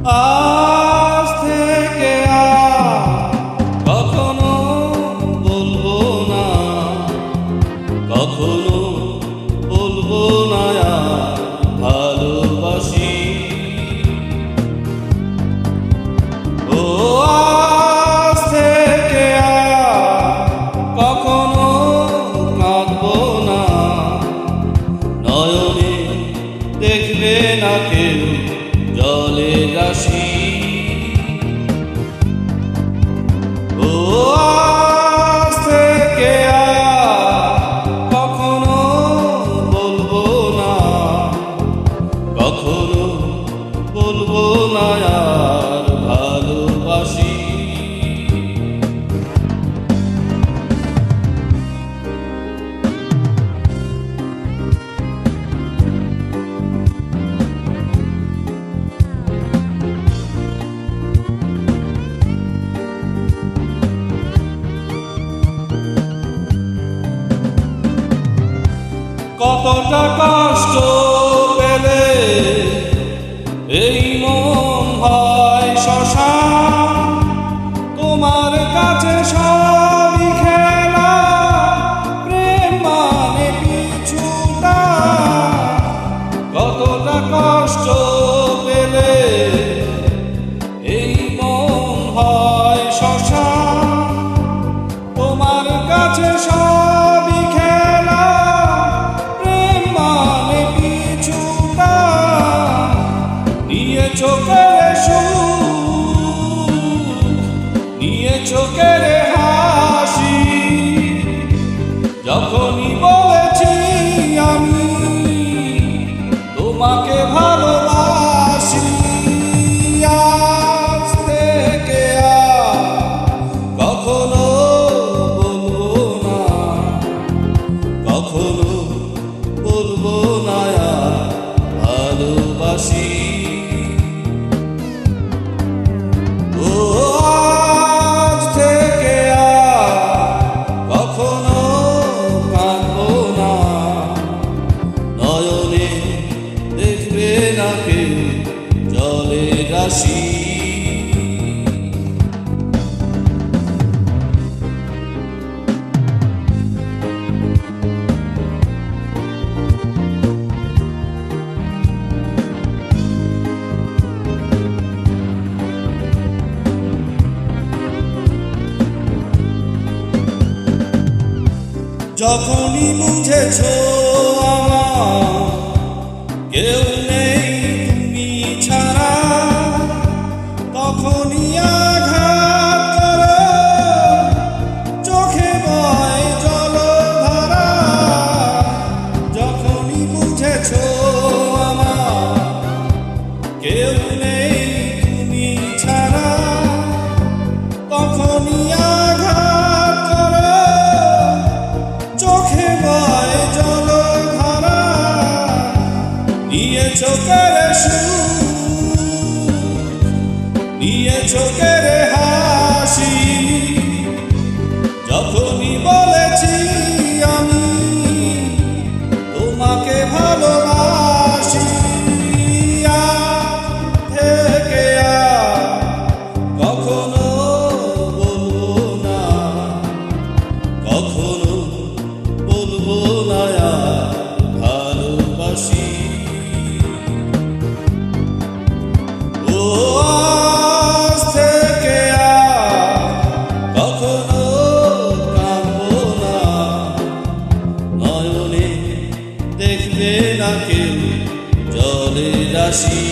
আজ থেকে আর কখনো বলবো না, কখনো বলবো না আর ভালোবাসি। ও আজ থেকে আর কখনো কাঁদবো না, নয়নে দেখবে না কেউ জলের রাশি। ও আজ থেকে আর কখনো বলবো না, কখনো বলবো না আর ভালোবাসি। কতটা কষ্ট পেলে এই মন হয় শ্মশান, তোমার কাছে সবই খেলা, প্রেম মানে পিছুটা। কতটা কষ্ট পেলে এই মন হয় শ্মশান, তোমার কাছে সবই খেলা, চোখের সুখ নিয়ে চোখের হাসি। যখনই বলেছি আমি তোমাকে ভালোবাসি, আজ থেকে আর কখনো বলবো না, কখনো বলবো না আর ভালোবাসি। আজ থেকে আর কখনো কাঁদবো না, নয়নে দেখবে না কেউ জলের রাশি। যখনই বুঝেছো আমার কেউ নেই তুমি ছাড়া, তখনই আঘাত করো চোখে বয় জলধারা। যখনই বুঝেছো আমার কেউ নেই তুমি ছাড়া, তখনই আঘাত করো চোখে বয় জলধারা। নিয়ে চোখের সুখ নিয়ে চোখের হাসি। যখনই বলেছি আমি তোমাকে ভালোবাসি, আজ থেকে আর কখনো বলবো না, কখনো বলবো না আর ভালোবাসি। ও আজ থেকে আর কখনো কাঁদবো না, নয়নে দেখবে না কেউ জলের রাশি।